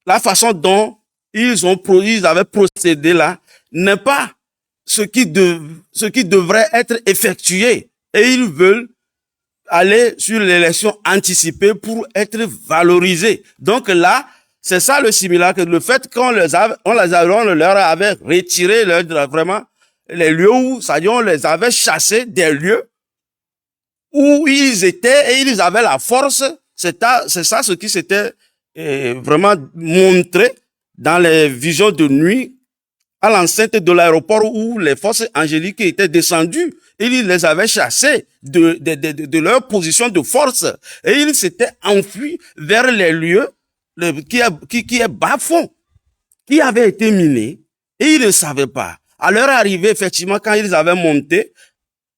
la façon dont ils avaient procédé là n'est pas ce qui devrait être effectué. Et ils veulent aller sur l'élection anticipée pour être valorisés. Donc là, c'est ça le simulacre. Le fait qu'on leur avait retiré vraiment les lieux où, c'est-à-dire on les avait chassés des lieux où ils étaient et ils avaient la force. C'est ça ce qui s'était vraiment montré dans les visions de nuit à l'enceinte de l'aéroport où les forces angéliques étaient descendues. Ils les avaient chassés de leur position de force et ils s'étaient enfuis vers les lieux qui est bas-fond, qui avaient été minés et ils ne savaient pas. À leur arrivée, effectivement, quand ils avaient monté,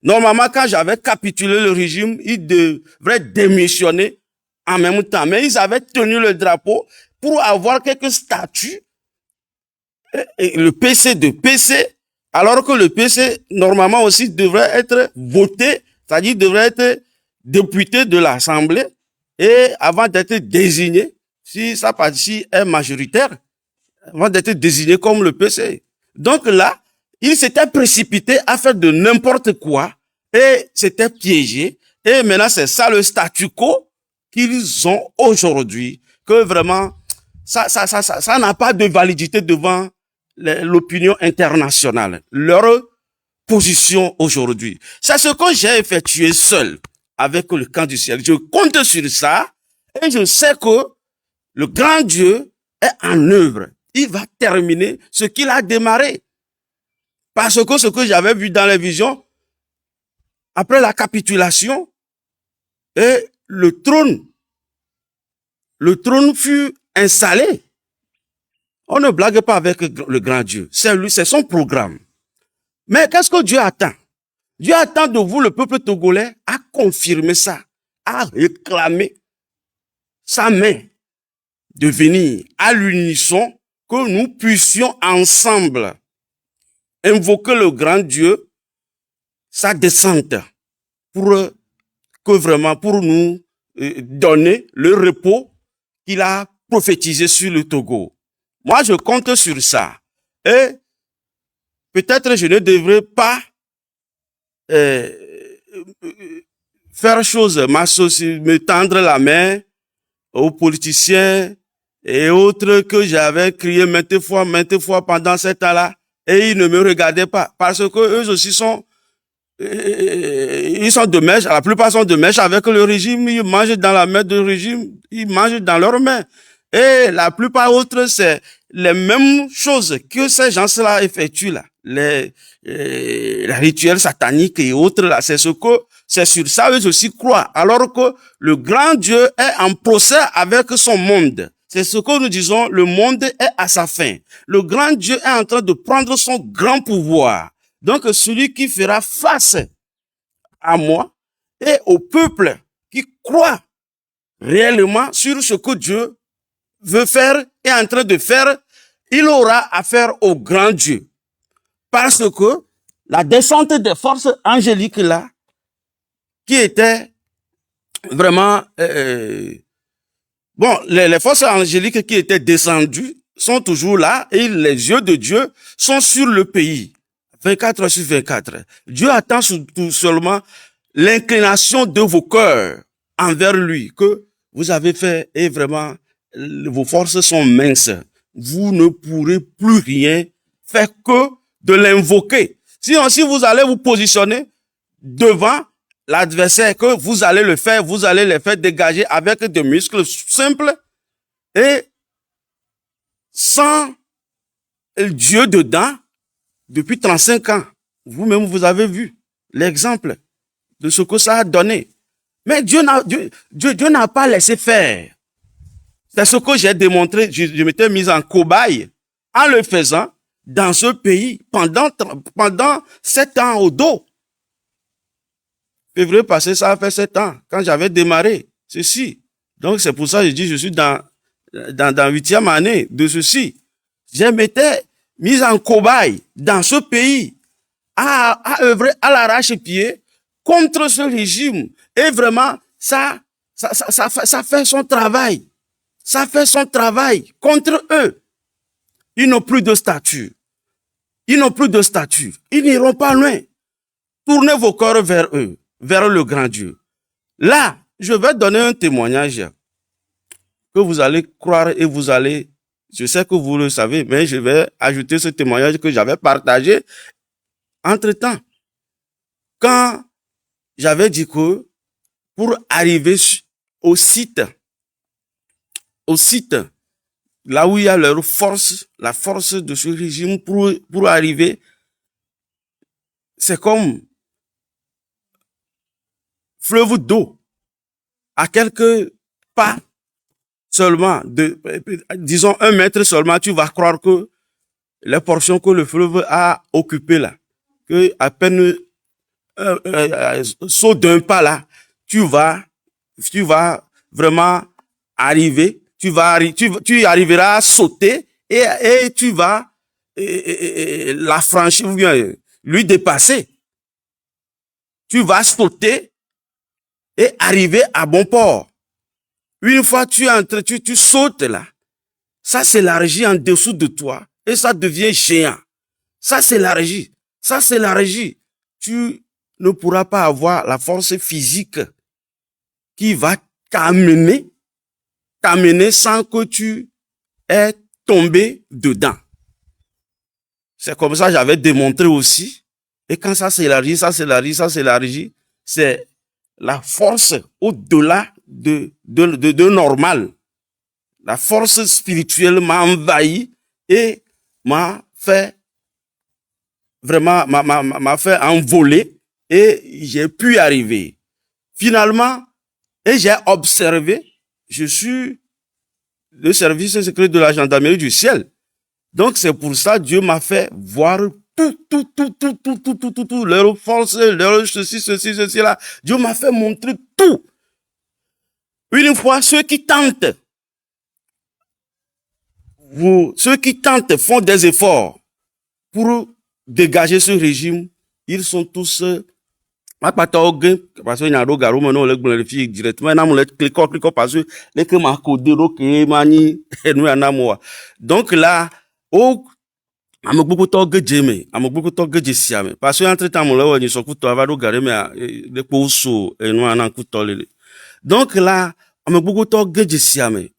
normalement, quand j'avais capitulé le régime, ils devraient démissionner en même temps. Mais ils avaient tenu le drapeau pour avoir quelques statuts et le PC de PC, alors que le PC, normalement aussi, devrait être voté, c'est-à-dire devrait être député de l'Assemblée, et avant d'être désigné, si sa partie est majoritaire, avant d'être désigné comme le PC. Donc là, il s'était précipité à faire de n'importe quoi, et s'était piégé, et maintenant c'est ça le statu quo qu'ils ont aujourd'hui, que vraiment, ça n'a pas de validité devant l'opinion internationale, leur position aujourd'hui. C'est ce que j'ai effectué seul avec le camp du ciel. Je compte sur ça et je sais que le grand Dieu est en œuvre. Il va terminer ce qu'il a démarré. Parce que ce que j'avais vu dans les visions, après la capitulation, et le trône fut installé. On ne blague pas avec le grand Dieu. C'est lui, c'est son programme. Mais qu'est-ce que Dieu attend? Dieu attend de vous, le peuple togolais, à confirmer ça, à réclamer sa main de venir à l'unisson, que nous puissions ensemble invoquer le grand Dieu, sa descente, pour nous donner le repos qu'il a prophétisé sur le Togo. Moi, je compte sur ça. Et peut-être je ne devrais pas faire chose, me tendre la main aux politiciens et autres que j'avais crié maintes fois pendant ce temps-là, et ils ne me regardaient pas, parce que eux aussi sont ils sont de mèche, la plupart sont de mèche avec le régime, ils mangent dans la main du régime, ils mangent dans leurs mains. Et la plupart autres, c'est les mêmes choses que ces gens-là effectuent là. Les rituels sataniques et autres là, c'est sur ça eux aussi croient. Alors que le grand Dieu est en procès avec son monde. C'est ce que nous disons, le monde est à sa fin. Le grand Dieu est en train de prendre son grand pouvoir. Donc, celui qui fera face à moi et au peuple qui croit réellement sur ce que Dieu veut faire et est en train de faire, il aura affaire au grand Dieu. Parce que la descente des forces angéliques là, qui étaient vraiment... les forces angéliques qui étaient descendues sont toujours là et les yeux de Dieu sont sur le pays. 24 sur 24. Dieu attend tout seulement l'inclination de vos cœurs envers lui, que vous avez fait et vraiment vos forces sont minces. Vous ne pourrez plus rien faire que de l'invoquer. Si vous allez vous positionner devant l'adversaire, que vous allez le faire, vous allez les faire dégager avec des muscles simples et sans Dieu dedans. Depuis 35 ans, vous-même, vous avez vu l'exemple de ce que ça a donné. Mais Dieu n'a pas laissé faire. C'est ce que j'ai démontré. Je m'étais mis en cobaye en le faisant dans ce pays pendant 7 ans au dos. Février passé, ça a fait 7 ans quand j'avais démarré ceci. Donc, c'est pour ça que je dis, je suis dans 8e année de ceci. Je m'étais mis en cobaye dans ce pays à œuvrer à l'arrache-pied contre ce régime. Et vraiment, ça fait son travail. Ça fait son travail contre eux. Ils n'ont plus de statut. Ils n'ont plus de statut. Ils n'iront pas loin. Tournez vos cœurs vers eux, vers le grand Dieu. Là, je vais donner un témoignage que vous allez croire et vous allez, je sais que vous le savez, mais je vais ajouter ce témoignage que j'avais partagé entre-temps. Quand j'avais dit que pour arriver au site, là où il y a leur force, la force de ce régime pour arriver, c'est comme fleuve d'eau, à quelques pas seulement, disons 1 mètre seulement, tu vas croire que les portions que le fleuve a occupées là, que à peine saut d'un pas là, tu vas vraiment arriver, tu arriveras à sauter et tu vas la franchir ou bien lui dépasser. Tu vas sauter et arriver à bon port. Une fois tu sautes là, ça s'élargit en dessous de toi et ça devient géant. Ça s'élargit. Tu ne pourras pas avoir la force physique qui va t'amener sans que tu aies tombé dedans. C'est comme ça que j'avais démontré aussi. Et quand ça s'élargit, c'est la force au-delà de normal. La force spirituelle m'a envahi et m'a fait vraiment, m'a fait envoler et j'ai pu y arriver. Finalement, et j'ai observé, je suis le service secret de la gendarmerie du ciel. Donc c'est pour ça que Dieu m'a fait voir tout, leur force, leur ceci là. Dieu m'a fait montrer tout. Une fois, ceux qui tentent font des efforts pour dégager ce régime, ils sont tous parce que y a des gars maintenant les glorifier directement na mo le cliquer parce que les que ma code que mani nous ana mo. Donc là au am beaucoup to gejeme am beaucoup to gejesiame parce que entre temps mo le woni so kuto ava do gare me le poso enu ana kuto lele. Donc là am beaucoup to gejesiame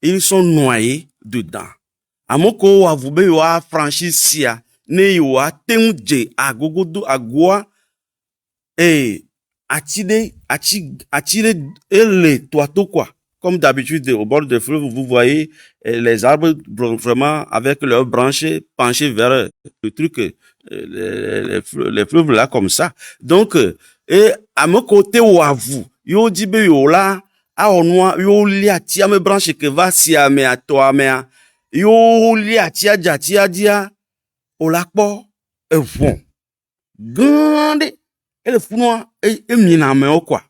ils sont noyés dedans. Amoko wa vube wa franchir sia ne wa tenje agogodo agua attirer les toiteaux quoi. Comme d'habitude au bord des fleuves vous voyez les arbres vraiment avec leurs branches penchées vers le truc les fleuves là comme ça. Donc et à mon côté wa vous yo dibe yo là a onwa yo li ati ame branche que va si ame ato ame yo li ati dia o la po e fon grande et le funwa e mina me quoi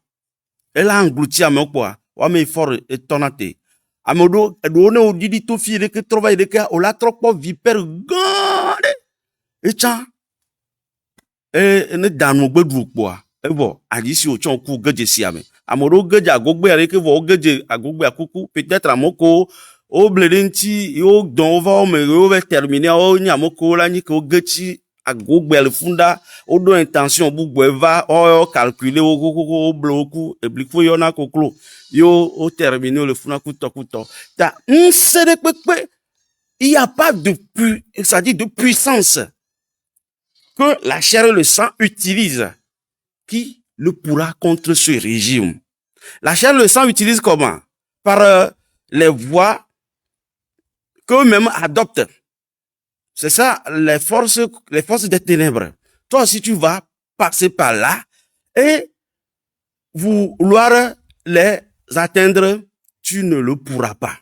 elle a englouti ame quoi wa me fort étonnaté amodo do ne o didi to fi de que trova de que o la trop vipère grande e cha e ne danu gbedu quoi e bo adisi o chon ku geje si ame amodo geje agogbe are que vo geje agogbe akuku peut-être amoko o bledenti yo don va me yo va terminer o nyamoko la ni ko gechi agogbe le funda o do intention bugbe va o calculer o bloku e bliko yo na koklo yo o terminer le funda kuto ta nsere pepe il y a pas de ça dit de puissance que la chair et le sang utilisent qui le pourra contre ce régime. La chair et le sang utilisent comment? Par les voies qu'eux-mêmes adoptent. C'est ça, les forces des ténèbres. Toi aussi, tu vas passer par là et vouloir les atteindre, tu ne le pourras pas.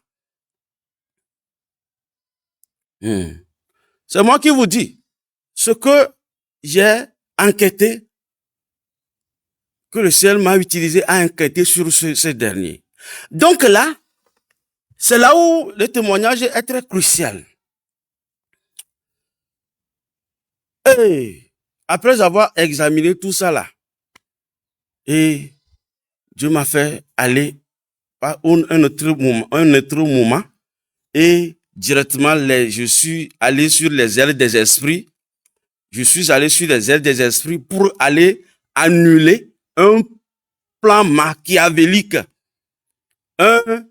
C'est moi qui vous dis ce que j'ai enquêté, que le ciel m'a utilisé à enquêter sur ces derniers. Donc là, c'est là où le témoignage est très crucial. Et après avoir examiné tout ça là, et Dieu m'a fait aller pas un autre moment, et directement, je suis allé sur les ailes des esprits. Je suis allé sur les ailes des esprits pour aller annuler un plan machiavélique. Je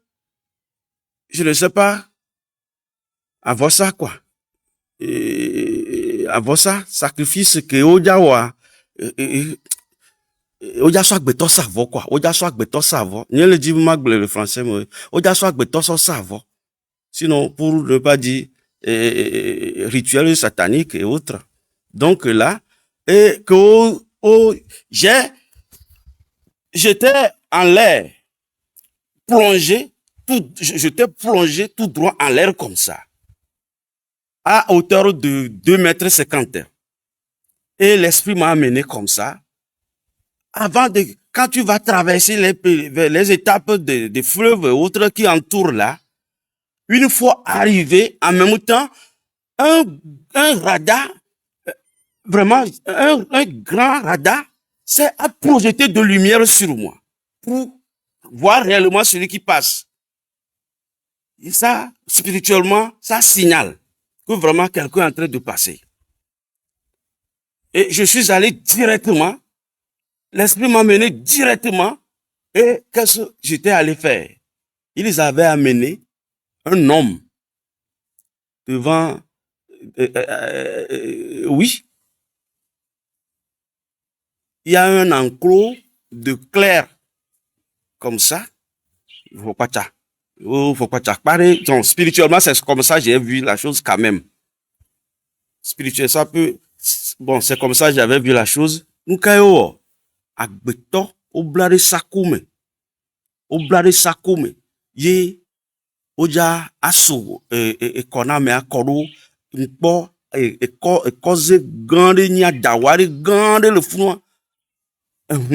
ne sais pas, avoir ça, quoi. Avoir ça, sacrifice que Ojawa, Oja soit beto savo, quoi. Oja soit beto savo. N'y le dit le français, mais Oja soit beto savo. Sinon, pour ne pas dire rituel satanique et autres. Donc là, et que j'étais en l'air, plongé, j'étais plongé tout droit en l'air comme ça, à hauteur de 2,50 m. Et l'esprit m'a amené comme ça. Quand tu vas traverser les étapes des fleuves et autres qui entourent là, une fois arrivé, en même temps, un radar, vraiment, un grand radar, s'est projeté de lumière sur moi pour voir réellement celui qui passe. Et ça, spirituellement, ça signale que vraiment quelqu'un est en train de passer. Et je suis allé directement, l'esprit m'a mené directement, et qu'est-ce que j'étais allé faire? Ils avaient amené un homme devant, oui, il y a un enclos de clair comme ça. Faut pas ça. Faut pas ça. Pareil, donc, spirituellement, c'est comme ça j'ai vu la chose quand même. Spirituel, ça peut, bon, c'est comme ça j'avais vu la chose. Nous kayo, agbeto, oblare sakoume, ye, oja aso, kona me akoro, mpo, koze gande nya dawari gande le founois. Blade.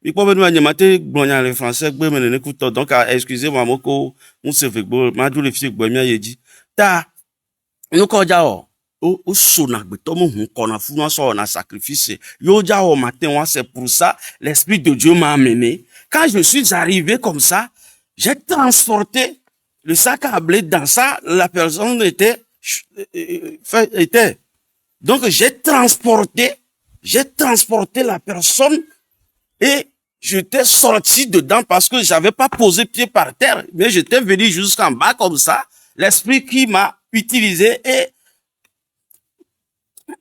Il peut venir animater le français, donc excusez-moi, moko, on se fait beau, ma dou le fille, bohemia yedi. Ta, nous quand jao, au sonak, betomo, qu'on a fou, on a sacrifice. Yo jao matin, c'est pour ça, l'esprit de Dieu m'a amené. Quand je suis arrivé comme ça, j'ai transporté le sac à blé dans ça, la personne était. Donc, j'ai transporté la personne et j'étais sorti dedans parce que j'avais pas posé pied par terre, mais j'étais venu jusqu'en bas comme ça. L'esprit qui m'a utilisé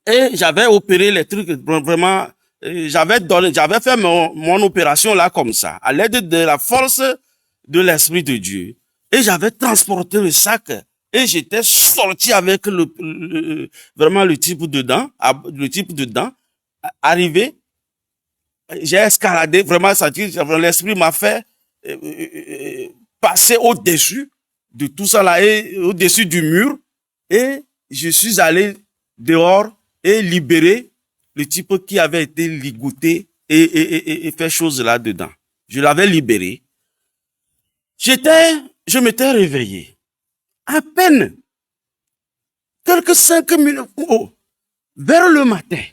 et j'avais opéré les trucs vraiment, j'avais fait mon opération là comme ça, à l'aide de la force de l'esprit de Dieu. Et j'avais transporté le sac. Et j'étais sorti avec vraiment le type dedans, arrivé, j'ai escaladé, vraiment, l'esprit m'a fait passer au-dessus de tout ça là, et au-dessus du mur, et je suis allé dehors et libérer le type qui avait été ligoté et fait chose là-dedans. Je l'avais libéré. Je m'étais réveillé. À peine, quelques 5 minutes, vers le matin,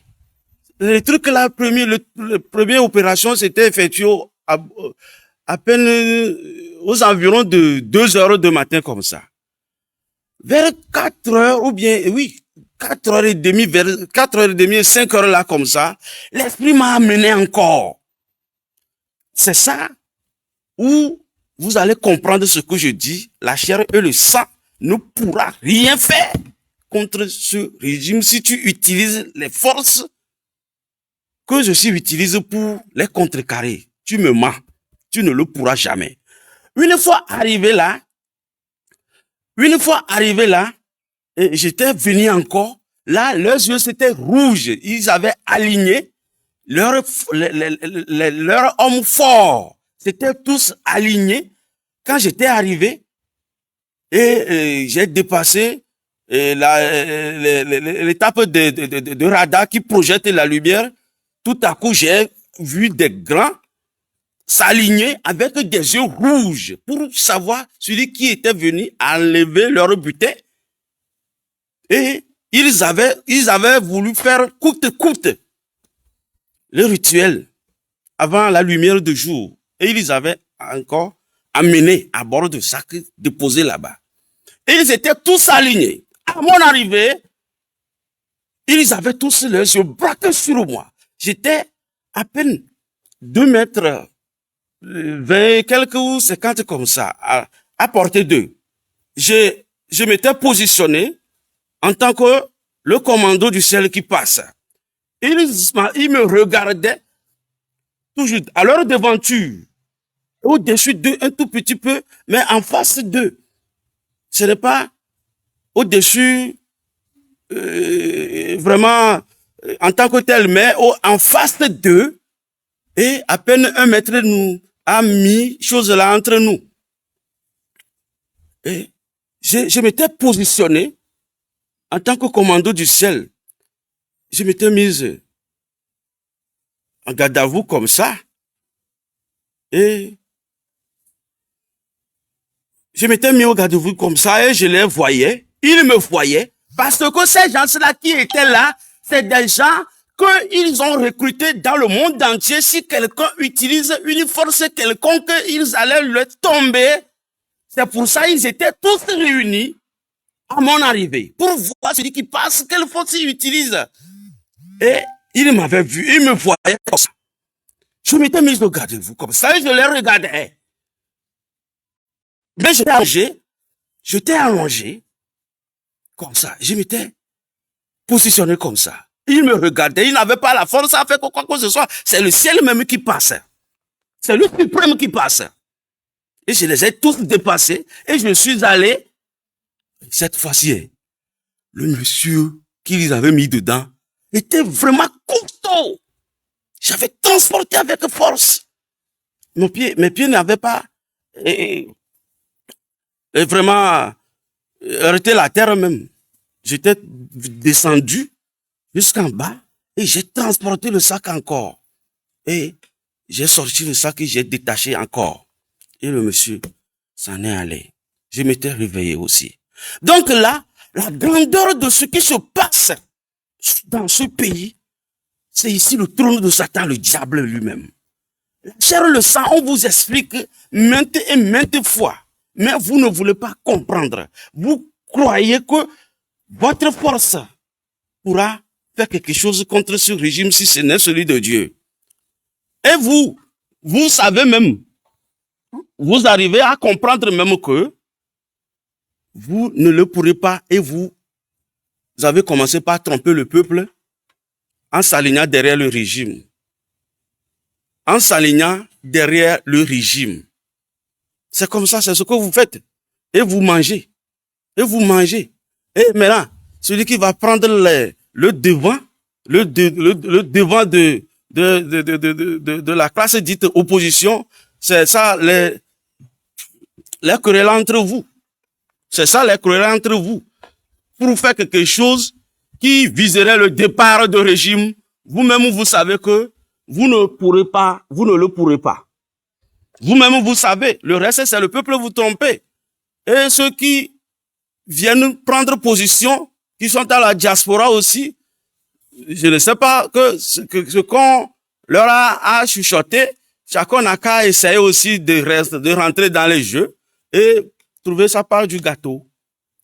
le truc là, la première opération s'était effectuée à peine aux environs de 2 heures de matin comme ça. Vers 4 heures, ou bien, oui, 4h30, vers 4h30, 5 heures là comme ça, l'esprit m'a amené encore. C'est ça où vous allez comprendre ce que je dis, la chair et le sang ne pourra rien faire contre ce régime si tu utilises les forces que je suis utilise pour les contrecarrer. Tu me mens. Tu ne le pourras jamais. Une fois arrivé là, j'étais venu encore. Là, leurs yeux c'était rouge. Ils avaient aligné leurs hommes forts. C'était tous alignés. Quand j'étais arrivé, et j'ai dépassé l'étape de radar qui projette la lumière. Tout à coup, j'ai vu des grands s'aligner avec des yeux rouges pour savoir celui qui était venu enlever leur butin. Et ils avaient voulu faire coûte le rituel avant la lumière du jour. Et ils avaient encore amené à bord de sacs déposés là-bas. Et ils étaient tous alignés. À mon arrivée, ils avaient tous les yeux braqués sur moi. J'étais à peine 2 mètres 20, quelques ou 50 comme ça, à portée d'eux. Je m'étais positionné en tant que le commando du ciel qui passe. Ils me regardaient toujours à leur devanture, au-dessus d'eux un tout petit peu, mais en face d'eux. Ce n'est pas au-dessus vraiment en tant que tel, mais en face d'eux, et à peine 1 mètre nous a mis chose là entre nous. Et je m'étais positionné en tant que commando du ciel. Je m'étais mise en garde à vous comme ça. Et je m'étais mis au garde à vous comme ça et je les voyais. Ils me voyaient. Parce que ces gens-là qui étaient là, c'est des gens qu'ils ont recrutés dans le monde entier. Si quelqu'un utilise une force quelconque, ils allaient le tomber. C'est pour ça qu'ils étaient tous réunis à mon arrivée. Pour voir celui qui passe, quelle force il utilise. Et ils m'avaient vu, ils me voyaient comme ça. Je m'étais mis au garde-vous comme ça et je les regardais. Mais j'étais allongé comme ça. Je m'étais positionné comme ça. Ils me regardaient, ils n'avaient pas la force à faire quoi que ce soit. C'est le ciel même qui passe. C'est le suprême qui passe. Et je les ai tous dépassés et je suis allé. Cette fois-ci, le monsieur qu'ils avaient mis dedans était vraiment costaud. J'avais transporté avec force. Mes pieds n'avaient pas vraiment arrêté la terre même. J'étais descendu jusqu'en bas et j'ai transporté le sac encore. Et j'ai sorti le sac et j'ai détaché encore. Et le monsieur s'en est allé. Je m'étais réveillé aussi. Donc là, la grandeur de ce qui se passe dans ce pays, c'est ici le trône de Satan, le diable lui-même. La chair et le sang, on vous explique maintes et maintes fois, mais vous ne voulez pas comprendre. Vous croyez que votre force pourra faire quelque chose contre ce régime si ce n'est celui de Dieu. Et vous savez même, vous arrivez à comprendre même que vous ne le pourrez pas et vous avez commencé par tromper le peuple en s'alignant derrière le régime. En s'alignant derrière le régime. C'est comme ça, c'est ce que vous faites. Et vous mangez. Et vous mangez. Et maintenant, celui qui va prendre le devant, le devant de la classe dite opposition, c'est ça les querelles entre vous. C'est ça les querelles entre vous. Pour faire quelque chose qui viserait le départ de régime, vous-même vous savez que vous ne pourrez pas, vous ne le pourrez pas. Vous-même vous savez, le reste c'est le peuple vous trompez. Et ceux qui viennent prendre position, qui sont à la diaspora aussi, je ne sais pas ce qu'on leur a chuchoté, chacun n'a qu'à essayer aussi de rentrer dans les jeux et trouver sa part du gâteau.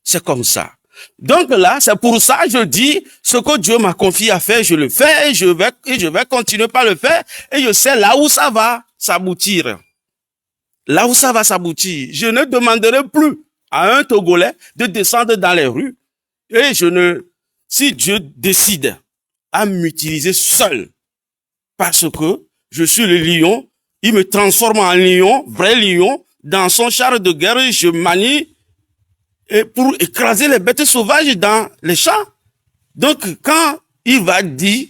C'est comme ça. Donc là, c'est pour ça que je dis, ce que Dieu m'a confié à faire, je le fais et je vais continuer par le faire et je sais là où ça va s'aboutir. Là où ça va s'aboutir. Je ne demanderai plus à un Togolais de descendre dans les rues et si Dieu décide à m'utiliser seul parce que je suis le lion, il me transforme en lion, vrai lion, dans son char de guerre, je manie et pour écraser les bêtes sauvages dans les champs. Donc, quand il va dire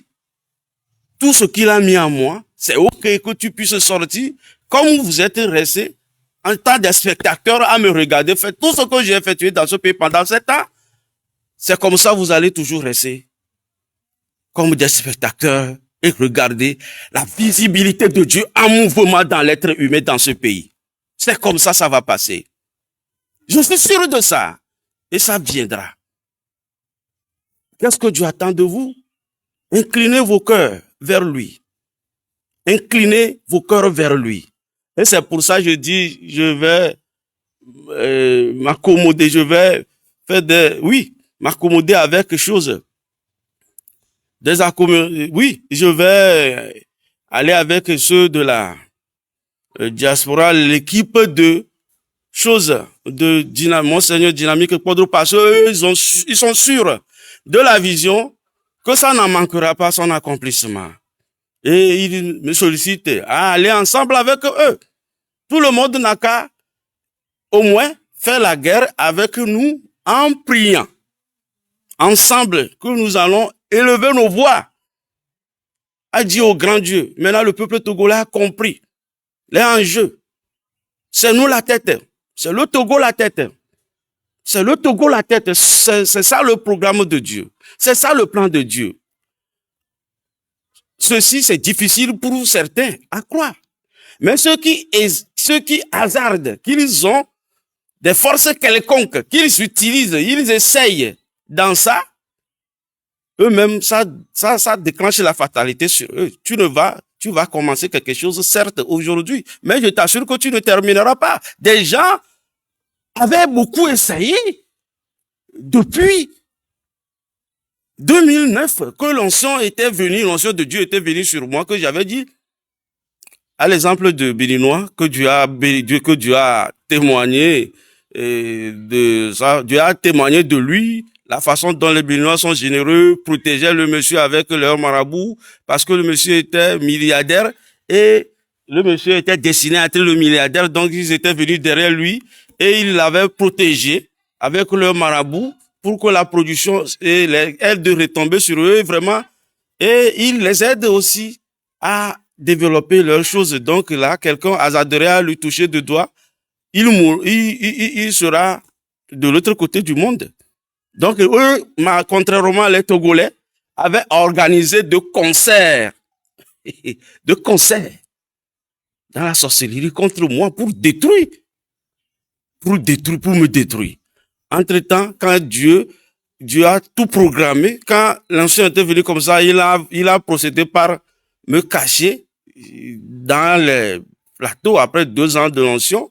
tout ce qu'il a mis en moi, c'est OK que tu puisses sortir, comme vous êtes restés en tant que spectateurs à me regarder, faire tout ce que j'ai effectué dans ce pays pendant 7 ans, c'est comme ça que vous allez toujours rester comme des spectateurs et regarder la visibilité de Dieu en mouvement dans l'être humain dans ce pays. C'est comme ça ça va passer. Je suis sûr de ça. Et ça viendra. Qu'est-ce que Dieu attend de vous? Inclinez vos cœurs vers lui. inclinez vos cœurs vers lui. Et c'est pour ça que je dis, je vais m'accommoder, je vais faire m'accommoder avec quelque chose. Oui, je vais aller avec ceux de la diaspora, l'équipe de choses de Monseigneur Dynamique Quadro, parce qu'eux, ils sont sûrs de la vision que ça n'en manquera pas son accomplissement. Et ils me sollicitent à aller ensemble avec eux. Tout le monde n'a qu'à au moins faire la guerre avec nous en priant. Ensemble, que nous allons élever nos voix à dire au grand Dieu. Maintenant, le peuple togolais a compris les enjeux. C'est nous la tête. C'est le Togo la tête. C'est le Togo la tête. C'est ça le programme de Dieu. C'est ça le plan de Dieu. Ceci, c'est difficile pour certains à croire. Mais ceux qui hasardent, qu'ils ont des forces quelconques, qu'ils utilisent, ils essayent dans ça, eux-mêmes, ça déclenche la fatalité sur eux. Tu vas commencer quelque chose, certes, aujourd'hui, mais je t'assure que tu ne termineras pas. Des gens avaient beaucoup essayé depuis 2009 que l'onction de Dieu était venue sur moi, que j'avais dit, à l'exemple de Béninois, que Dieu a témoigné de ça, Dieu a témoigné de lui, la façon dont les Béninois sont généreux, protégeaient le monsieur avec leur marabout, parce que le monsieur était milliardaire et le monsieur était destiné à être le milliardaire, donc ils étaient venus derrière lui et ils l'avaient protégé avec leur marabout pour que la production aide de retomber sur eux vraiment, et ils les aident aussi à développer leurs choses. Donc là, quelqu'un hasarderait à lui toucher de doigt, il sera de l'autre côté du monde. Donc eux, contrairement les Togolais, avaient organisé de concerts dans la sorcellerie contre moi pour me détruire. Entre-temps, quand Dieu a tout programmé, quand l'ancien était venu comme ça, il a procédé par me cacher dans les plateaux après 2 ans de l'ancien.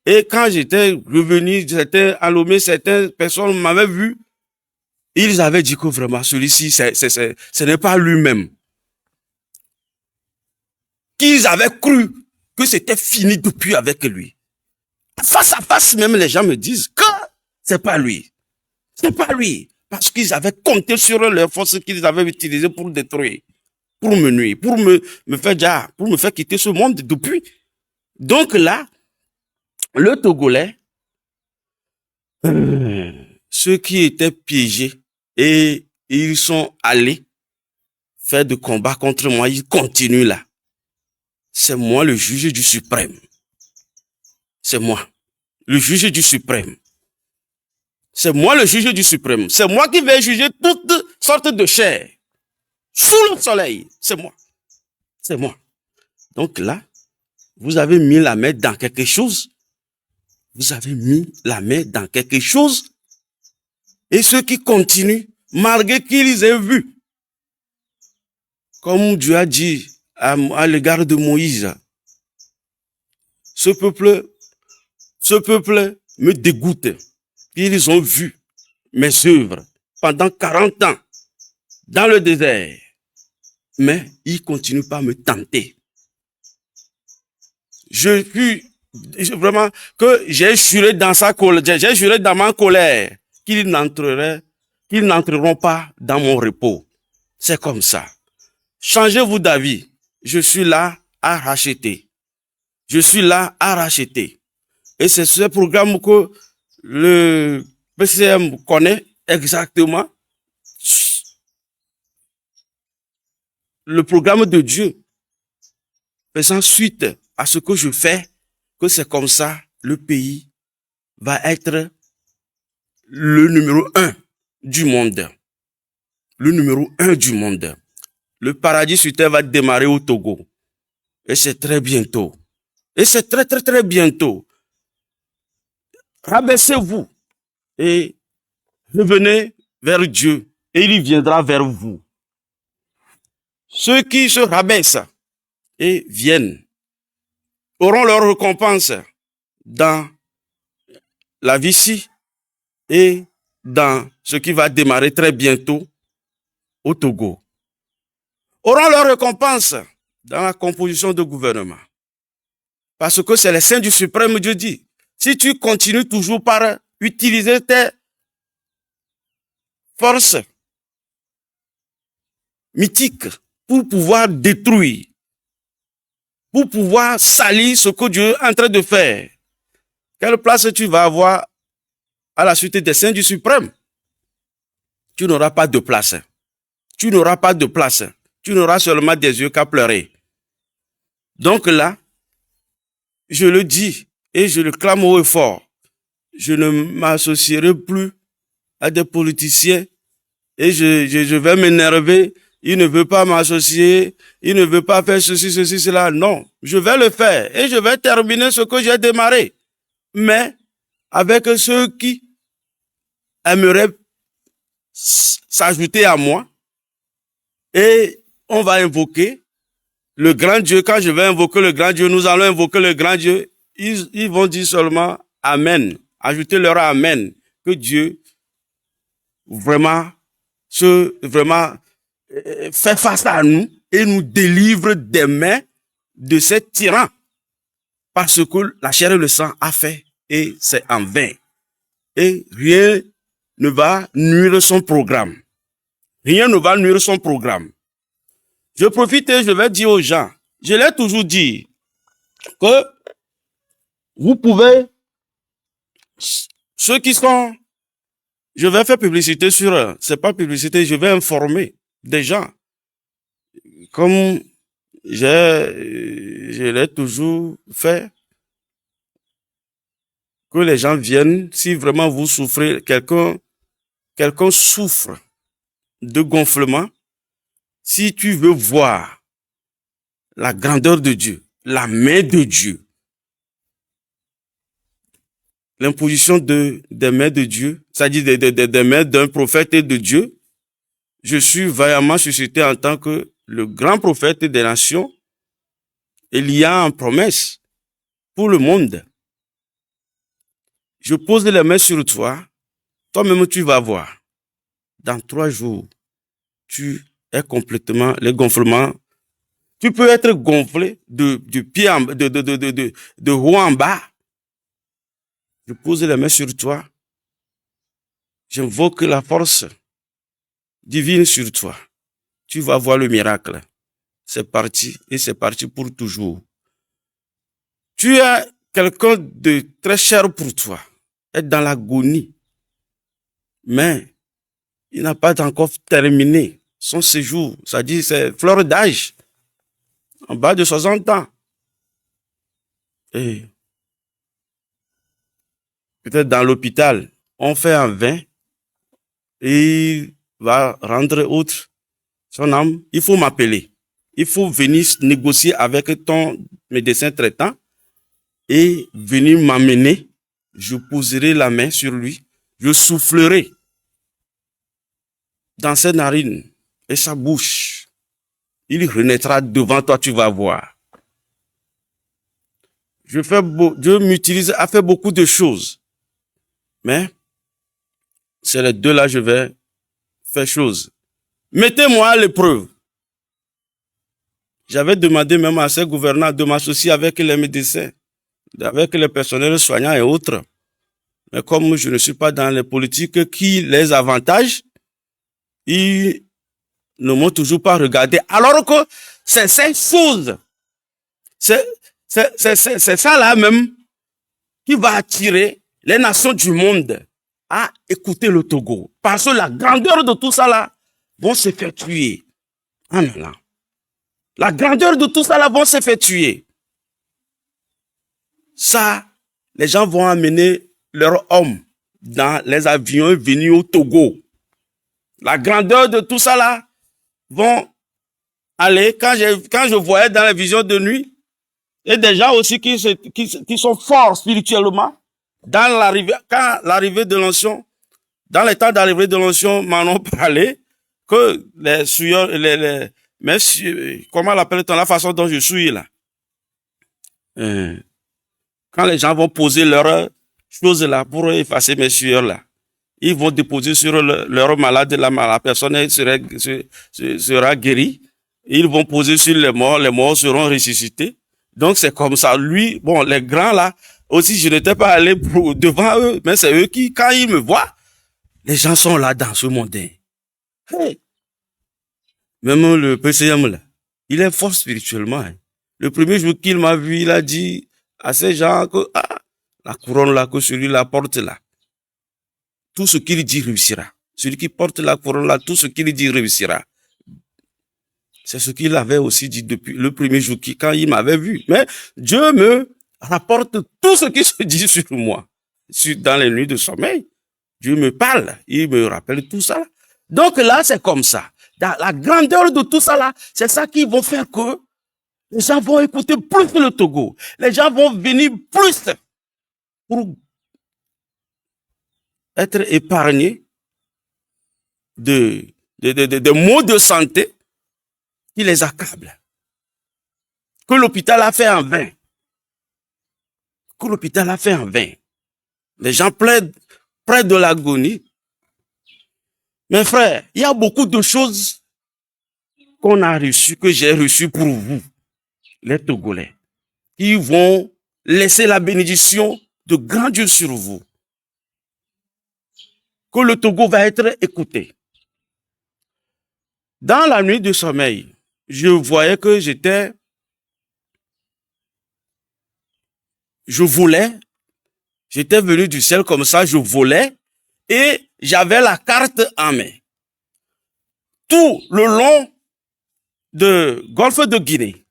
Et quand j'étais revenu, j'étais à Lomé, certaines personnes m'avaient vu. Ils avaient dit que vraiment, celui-ci, ce n'est pas lui-même. Qu'ils avaient cru que c'était fini depuis avec lui. Face à face, même les gens me disent que c'est pas lui. C'est pas lui. Parce qu'ils avaient compté sur les forces qu'ils avaient utilisées pour détruire, pour me nuire, pour me faire quitter ce monde depuis. Donc là, le Togolais, ceux qui étaient piégés et ils sont allés faire de combat contre moi, ils continuent là. C'est moi le juge du suprême. C'est moi, le juge du suprême. C'est moi le juge du suprême. C'est moi qui vais juger toutes sortes de chair. Sous le soleil, c'est moi. C'est moi. Donc là, vous avez mis la main dans quelque chose. Vous avez mis la main dans quelque chose. Et ceux qui continuent, malgré qu'ils aient vu, comme Dieu a dit à l'égard de Moïse, ce peuple me dégoûte. Ils ont vu mes œuvres pendant 40 ans dans le désert. Mais ils continuent pas à me tenter. Vraiment, que j'ai juré dans ma colère qu'ils n'entreront pas dans mon repos. C'est comme ça. Changez-vous d'avis. Je suis là à racheter. Je suis là à racheter. Et c'est ce programme que le PCM connaît exactement. Le programme de Dieu, faisant suite à ce que je fais, que c'est comme ça, le pays va être le numéro 1 du monde. Le numéro 1 du monde. Le paradis sur terre va démarrer au Togo. Et c'est très bientôt. Et c'est très, très, très bientôt. Rabaissez-vous et revenez vers Dieu et il viendra vers vous. Ceux qui se rabaissent, et viennent, auront leur récompense dans la vie ici et dans ce qui va démarrer très bientôt au Togo. Auront leur récompense dans la composition de gouvernement. Parce que c'est les saints du suprême Dieu dit. Si tu continues toujours par utiliser tes forces mythiques pour pouvoir détruire, pour pouvoir salir ce que Dieu est en train de faire, quelle place tu vas avoir à la suite des saints du suprême? Tu n'auras pas de place. Tu n'auras pas de place. Tu n'auras seulement des yeux qu'à pleurer. Donc là, je le dis et je le clame haut et fort. Je ne m'associerai plus à des politiciens et je vais m'énerver. Il ne veut pas m'associer. Il ne veut pas faire ceci, ceci, cela. Non, je vais le faire et je vais terminer ce que j'ai démarré. Mais avec ceux qui aimeraient s'ajouter à moi et on va invoquer le grand Dieu. Quand je vais invoquer le grand Dieu, nous allons invoquer le grand Dieu. Ils vont dire seulement Amen. Ajouter leur Amen. Que Dieu vraiment fait face à nous et nous délivre des mains de ces tyrans. Parce que la chair et le sang a fait et c'est en vain. Et rien ne va nuire son programme. Rien ne va nuire son programme. Je profite et je vais dire aux gens, je l'ai toujours dit, que vous pouvez, ceux qui sont, je vais faire publicité sur, c'est pas publicité, je vais informer des gens. Comme je l'ai toujours fait, que les gens viennent, si vraiment vous souffrez, quelqu'un souffre de gonflement, si tu veux voir la grandeur de Dieu, la main de Dieu, l'imposition des mains de Dieu, c'est-à-dire des mains d'un prophète de Dieu, je suis vaillamment suscité en tant que le grand prophète des nations. Il y a une promesse pour le monde. Je pose les mains sur toi, toi-même tu vas voir. Dans 3 jours, tu es complètement, les gonflements, tu peux être gonflé de pied en, de haut en bas. Je pose les mains sur toi. J'invoque la force divine sur toi. Tu vas voir le miracle. C'est parti et c'est parti pour toujours. Tu es quelqu'un de très cher pour toi. Être dans l'agonie. Mais il n'a pas encore terminé son séjour. Ça dit, c'est fleur d'âge. En bas de 60 ans. Et peut-être dans l'hôpital, on fait un vin et il va rendre autre son âme. Il faut m'appeler. Il faut venir négocier avec ton médecin traitant et venir m'amener. Je poserai la main sur lui. Je soufflerai dans ses narines et sa bouche. Il renaîtra devant toi, tu vas voir. Dieu m'utilise à faire beaucoup de choses. Mais c'est les deux là, je vais faire chose. Mettez-moi à l'épreuve. J'avais demandé même à ces gouvernants de m'associer avec les médecins, avec les personnels soignants et autres. Mais comme je ne suis pas dans les politiques qui les avantagent, ils ne m'ont toujours pas regardé. Alors que c'est ces choses, c'est ça là même qui va attirer les nations du monde à écouter le Togo. Parce que la grandeur de tout ça là vont se faire tuer. Ah non, non. La grandeur de tout ça là vont se faire tuer. Ça, les gens vont amener leurs hommes dans les avions venus au Togo. La grandeur de tout ça là vont aller, quand je voyais dans la vision de nuit, et des gens aussi qui sont forts spirituellement, quand l'arrivée de l'onction, dans les temps d'arrivée de l'onction, m'en ont parlé, que les Mais comment l'appelle-t-on, la façon dont je suis là? Quand les gens vont poser leurs choses là pour effacer mes sueurs là, ils vont déposer sur leur malade, la personne sera guérie. Ils vont poser sur les morts seront ressuscités. Donc c'est comme ça. Lui, bon, les grands là, aussi je n'étais pas allé devant eux, mais c'est eux qui, quand ils me voient, les gens sont là dans ce monde. Hey. Même le PCM là, il est fort spirituellement. Hein. Le premier jour qu'il m'a vu, il a dit à ces gens que la couronne là, que celui-là porte là, tout ce qu'il dit réussira. Celui qui porte la couronne là, tout ce qu'il dit réussira. C'est ce qu'il avait aussi dit depuis le premier jour quand il m'avait vu. Mais Dieu me rapporte tout ce qui se dit sur moi. Dans les nuits de sommeil, Dieu me parle, il me rappelle tout ça. Donc là, c'est comme ça. Dans la grandeur de tout ça là, c'est ça qui vont faire que les gens vont écouter plus le Togo. Les gens vont venir plus pour être épargnés de maux de santé qui les accablent. Que l'hôpital a fait en vain. Que l'hôpital a fait en vain. Les gens plaident près de l'agonie. Mes frères, il y a beaucoup de choses qu'on a reçues, que j'ai reçues pour vous, les Togolais, qui vont laisser la bénédiction de grand Dieu sur vous. Que le Togo va être écouté. Dans la nuit de sommeil, je voyais que je volais, j'étais venu du ciel comme ça, je volais, et j'avais la carte en main. Tout le long de Golfe de Guinée,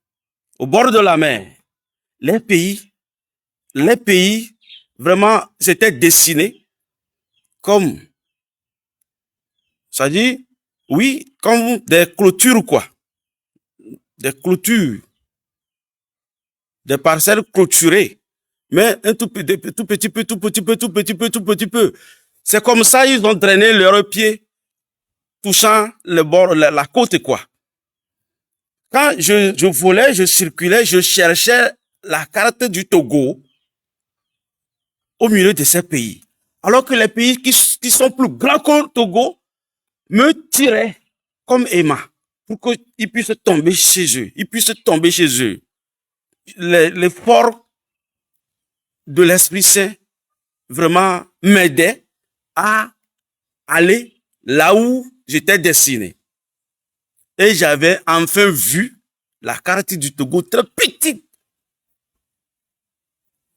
au bord de la mer, les pays, vraiment, c'était dessiné comme, ça dit, oui, comme des clôtures, quoi. Des clôtures. Des parcelles clôturées. Mais un tout petit peu. C'est comme ça, ils ont drainé leurs pieds, touchant le bord, la côte, quoi. Quand je volais, je circulais, je cherchais la carte du Togo au milieu de ces pays. Alors que les pays qui sont plus grands que le Togo me tiraient comme aimant pour qu'ils puissent tomber chez eux. Ils puissent tomber chez eux. L'effort de l'Esprit Saint vraiment m'aidait à aller là où j'étais destiné. Et j'avais enfin vu la carte du Togo très petite.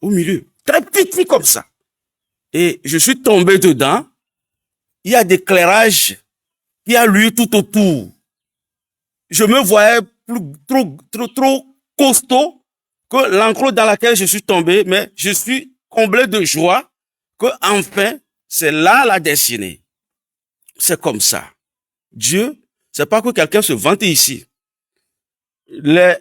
Au milieu. Très petit comme ça. Et je suis tombé dedans. Il y a des éclairages qui a lui tout autour. Je me voyais trop costaud que l'enclos dans laquelle je suis tombé, mais je suis comblé de joie que enfin, c'est là la destinée. C'est comme ça. Dieu, c'est pas que quelqu'un se vante ici. Les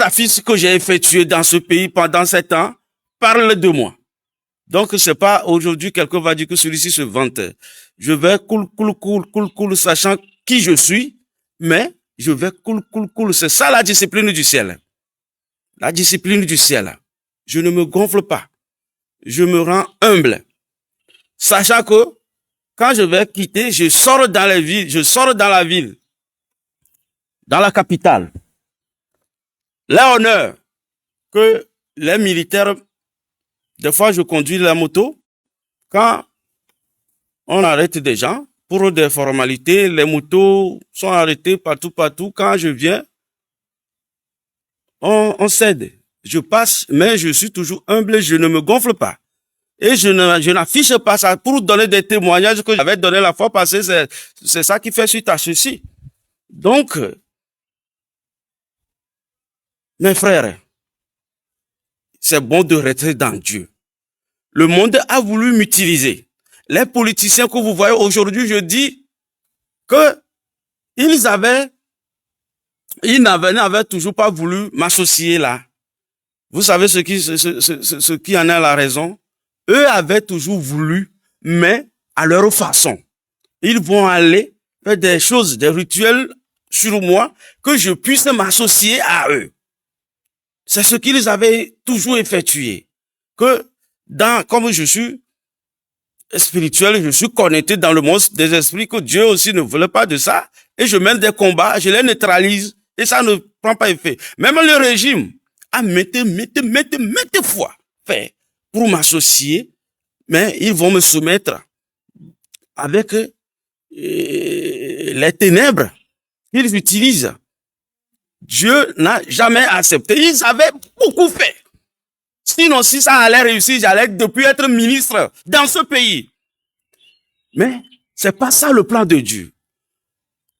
affiches que j'ai effectuées dans ce pays pendant 7 ans parlent de moi. Donc, c'est pas aujourd'hui quelqu'un va dire que celui-ci se vante. Je vais cool, sachant qui je suis, mais je vais cool. C'est ça la discipline du ciel. La discipline du ciel. Je ne me gonfle pas. Je me rends humble. Sachant que quand je vais quitter, je sors dans la ville, dans la capitale. L'honneur que les militaires, des fois je conduis la moto, quand on arrête des gens pour des formalités, les motos sont arrêtées partout. Quand je viens, on cède. Je passe, mais je suis toujours humble, je ne me gonfle pas. Et je n'affiche pas ça pour donner des témoignages que j'avais donné la fois passée. C'est ça qui fait suite à ceci. Donc, mes frères, c'est bon de rester dans Dieu. Le monde a voulu m'utiliser. Les politiciens que vous voyez aujourd'hui, je dis que ils n'avaient toujours pas voulu m'associer là. Vous savez ce qui en a la raison? Eux avaient toujours voulu, mais à leur façon. Ils vont aller faire des choses, des rituels sur moi que je puisse m'associer à eux. C'est ce qu'ils avaient toujours effectué. Que comme je suis spirituel, je suis connecté dans le monde des esprits, que Dieu aussi ne voulait pas de ça. Et je mène des combats, je les neutralise et ça ne prend pas effet. Même le régime a maintes fois fait pour m'associer, mais ils vont me soumettre avec les ténèbres qu'ils utilisent. Dieu n'a jamais accepté. Ils avaient beaucoup fait. Sinon, si ça allait réussir, j'allais depuis être ministre dans ce pays. Mais c'est pas ça le plan de Dieu.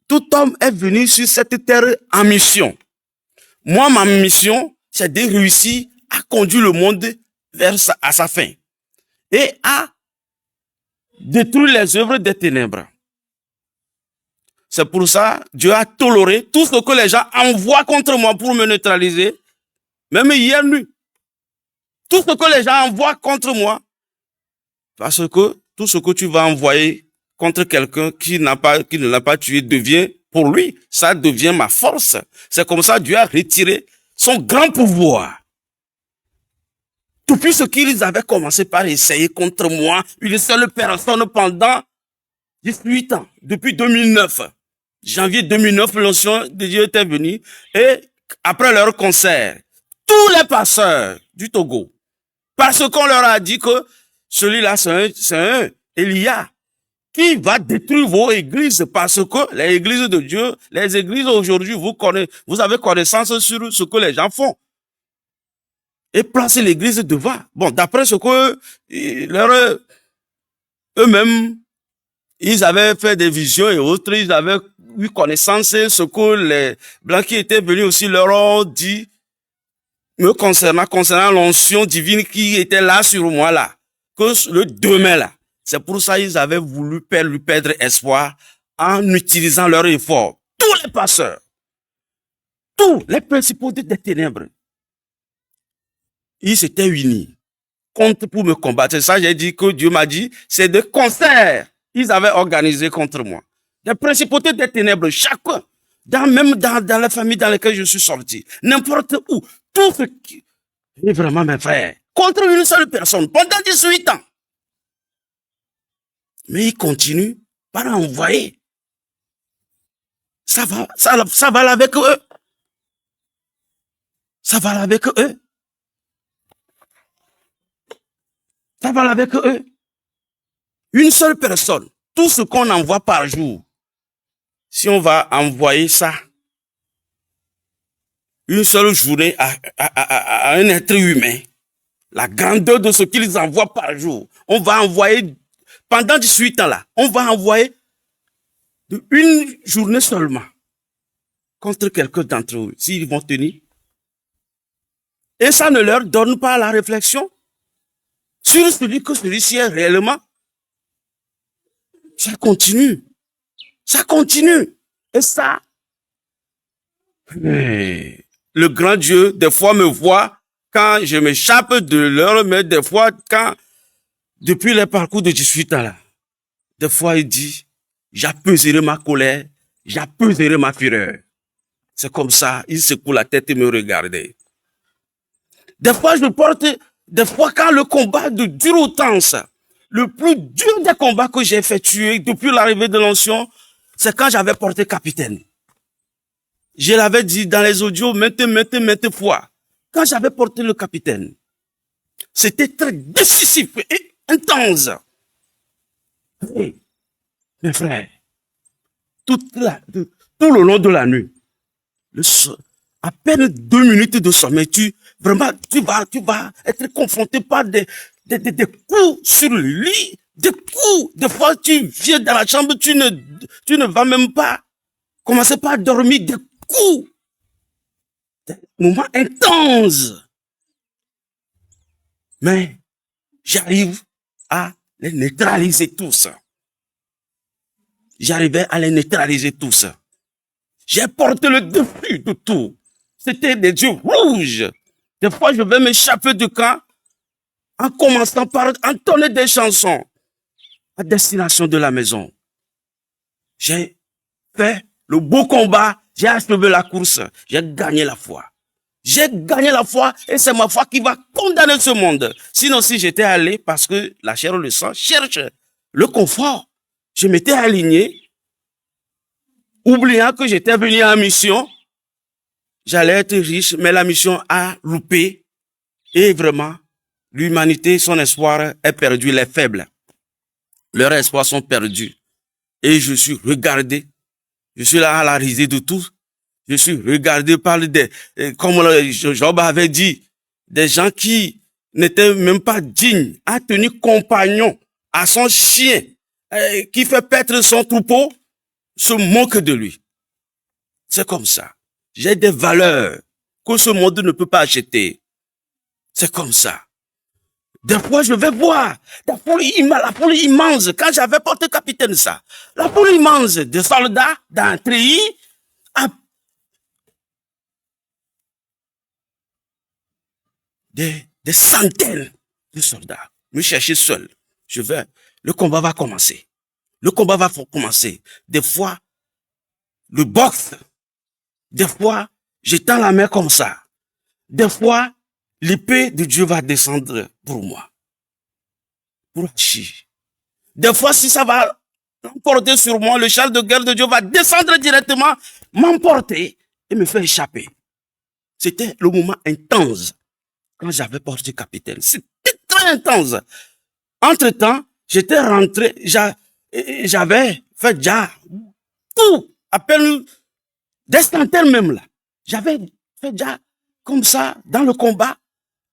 Tout homme est venu sur cette terre en mission. Moi, ma mission, c'est de réussir à conduire le monde à sa fin et à détruire les œuvres des ténèbres. C'est pour ça que Dieu a toléré tout ce que les gens envoient contre moi pour me neutraliser. Même hier nuit. Tout ce que les gens envoient contre moi. Parce que tout ce que tu vas envoyer contre quelqu'un qui ne l'a pas tué devient, pour lui, ça devient ma force. C'est comme ça que Dieu a retiré son grand pouvoir. Depuis ce qu'ils avaient commencé par essayer contre moi, une seule personne pendant 18 ans, depuis 2009. Janvier 2009, l'onction de Dieu était venu et après leur concert, tous les pasteurs du Togo, parce qu'on leur a dit que celui-là, c'est un Elia qui va détruire vos églises parce que les églises de Dieu, les églises aujourd'hui, vous avez connaissance sur ce que les gens font. Et placer l'église devant. Bon, d'après ce que eux-mêmes, ils avaient fait des visions et autres, ils avaient eu connaissance de ce que les Blancs qui étaient venus aussi leur ont dit, me concernant l'onction divine qui était là sur moi là, que le demain là. C'est pour ça qu'ils avaient voulu lui perdre espoir en utilisant leur effort. Tous les pasteurs, tous les principaux des ténèbres, ils s'étaient unis contre pour me combattre. C'est ça, j'ai dit que Dieu m'a dit, c'est des concerts ils avaient organisé contre moi. Les principautés des ténèbres, chacun, même dans la famille dans laquelle je suis sorti, n'importe où, tout ce qui est vraiment mes frères, contre une seule personne, pendant 18 ans. Mais ils continuent par envoyer. Ça va avec eux. Ça va avec eux. Ça va avec eux. Une seule personne, tout ce qu'on envoie par jour, si on va envoyer ça, une seule journée à un être humain, la grandeur de ce qu'ils envoient par jour, on va envoyer, pendant 18 ans là, on va envoyer une journée seulement contre quelqu'un d'entre eux, s'ils vont tenir. Et ça ne leur donne pas la réflexion sur celui que celui-ci est réellement. Ça continue. Ça continue. Et ça, le grand Dieu, des fois me voit quand je m'échappe de leur, mais des fois, depuis les parcours de 18 ans là, des fois il dit, j'apaiserai ma colère, j'apaiserai ma fureur. C'est comme ça, il secoue la tête et me regarde. Des fois, quand le combat dure autant, ça, le plus dur des combats que j'ai effectué depuis l'arrivée de l'onction, c'est quand j'avais porté capitaine. Je l'avais dit dans les audios maintes fois. Quand j'avais porté le capitaine, c'était très décisif et intense. Et, mes frères, tout le long de la nuit, à peine 2 minutes de sommeil, tu vas être confronté par des coups sur le lit, des coups. Des fois, tu viens dans la chambre, tu ne vas même pas commencer par dormir, des coups. Des moments intenses. Mais j'arrive à les neutraliser tous. J'arrivais à les neutraliser tous. J'ai porté le dessus de tout. C'était des yeux rouges. Des fois, je vais m'échapper du camp en commençant par entonner des chansons à destination de la maison. J'ai fait le beau combat J'ai achevé la course. J'ai gagné la foi. J'ai gagné la foi et c'est ma foi qui va condamner ce monde. Sinon, si j'étais allé, parce que la chair ou le sang cherche le confort, je m'étais aligné, oubliant que j'étais venu en mission, j'allais être riche, mais la mission a loupé et vraiment, l'humanité, son espoir est perdu, les faibles. Leurs espoirs sont perdus. Et je suis regardé, je suis là à la risée de tout. Je suis regardé par des, comme Job avait dit, des gens qui n'étaient même pas dignes, a tenu compagnon à son chien, qui fait paître son troupeau, se moque de lui. C'est comme ça. J'ai des valeurs que ce monde ne peut pas acheter. C'est comme ça. Des fois, je vais voir la foule immense, quand j'avais porté capitaine ça, la foule immense de soldats d'un treillis, des centaines de soldats me chercher seul. Le combat va commencer. Le combat va commencer. Des fois, le boxe. Des fois, j'étends la main comme ça. Des fois, l'épée de Dieu va descendre pour moi. Pour agir. Des fois, si ça va emporter sur moi, le char de guerre de Dieu va descendre directement, m'emporter et me faire échapper. C'était le moment intense quand j'avais porté capitaine. C'était très intense. Entre-temps, j'étais rentré, j'avais fait déjà tout, à peine des centaines même là. J'avais fait déjà comme ça dans le combat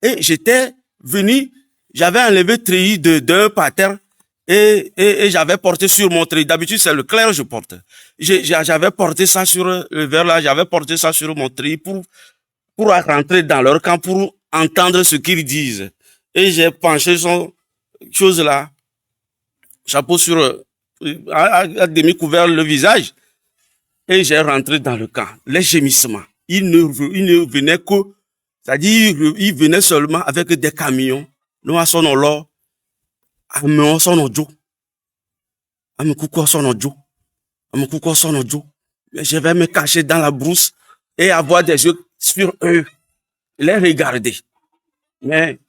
et j'étais venu, j'avais enlevé le treillis d'un par terre et j'avais porté sur mon treillis. D'habitude, c'est le clair que je porte. J'avais porté ça sur le verre là, j'avais porté ça sur mon treillis pour rentrer dans leur camp, pour entendre ce qu'ils disent. Et j'ai penché son chose là, chapeau sur, à demi couvert le visage, et j'ai rentré dans le camp. Les gémissements, ils ne venaient que, c'est-à-dire, ils venaient seulement avec des camions. Nous, à son olo, à me son ojo, à me coucou son ojo, à me coucou son ojo. Je vais me cacher dans la brousse et avoir des yeux sur eux, les regarder. Mais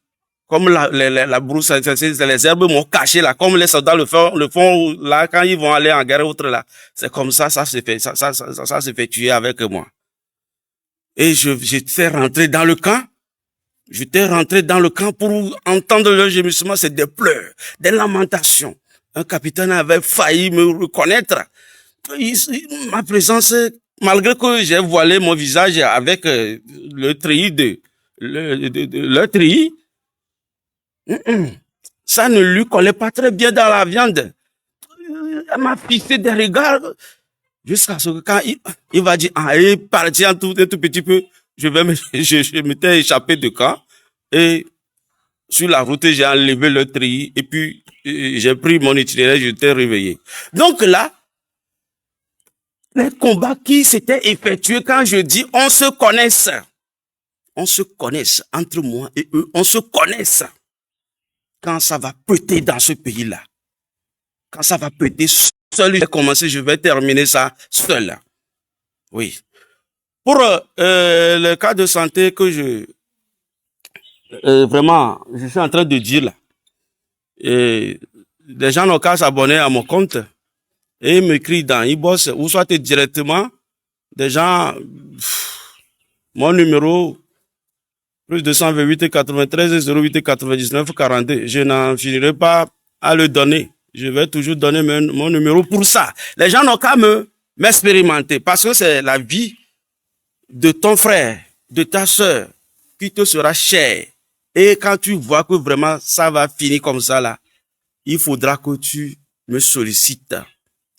comme la brousse, les herbes m'ont caché là, comme les soldats le font là quand ils vont aller en guerre autre là. C'est comme ça se fait, ça se fait tuer avec moi. Et j'étais rentré dans le camp. J'étais rentré dans le camp pour entendre leur gémissement, c'est des pleurs, des lamentations. Un capitaine avait failli me reconnaître. Ma présence, malgré que j'ai voilé mon visage avec le treillis le treillis, ça ne lui collait pas très bien dans la viande. Elle m'a fixé des regards jusqu'à ce que quand il va dire, il est parti un tout petit peu, je m'étais échappé de camp et sur la route, j'ai enlevé le treillis et puis j'ai pris mon itinéraire, j'étais réveillé. Donc là, les combats qui s'étaient effectués quand je dis on se connaisse entre moi et eux, on se connaisse. Quand ça va péter dans ce pays-là, quand ça va péter seul, j'ai commencé, je vais terminer ça seul. Oui. Pour le cas de santé que vraiment, je suis en train de dire là, et les gens n'ont qu'à s'abonner à mon compte et m'écrire dans e-boss ou soit directement, des gens, mon numéro, plus 228 93 08 99 42. Je n'en finirai pas à le donner. Je vais toujours donner mon numéro pour ça. Les gens n'ont qu'à m'expérimenter parce que c'est la vie de ton frère, de ta sœur qui te sera chère. Et quand tu vois que vraiment ça va finir comme ça là, il faudra que tu me sollicites.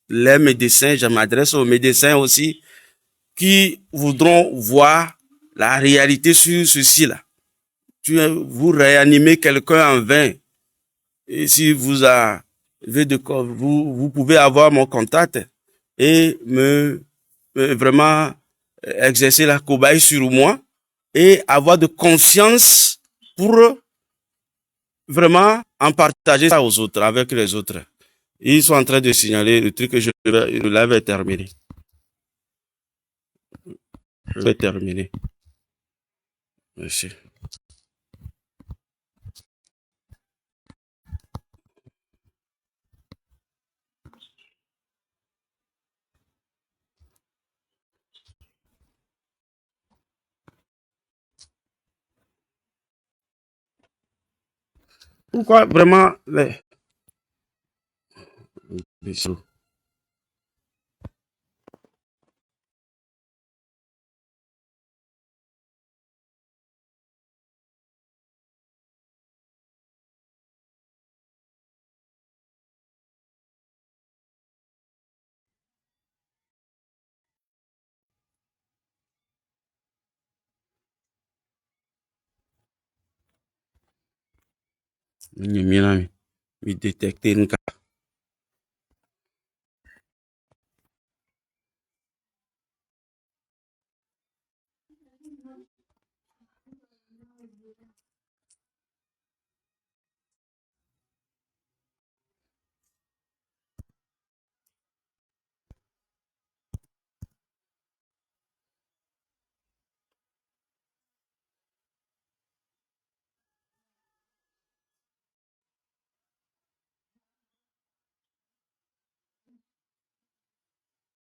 Les médecins, je m'adresse aux médecins aussi qui voudront voir la réalité sur ceci là. Vous réanimez quelqu'un en vain. Et si vous avez vous pouvez avoir mon contact et vraiment exercer la cobaye sur moi et avoir de confiance pour vraiment en partager ça aux autres, avec les autres. Ils sont en train de signaler le truc que je l'avais terminé. Je vais terminer. Merci. Pourquoi vraiment les choses? Nous détecter nous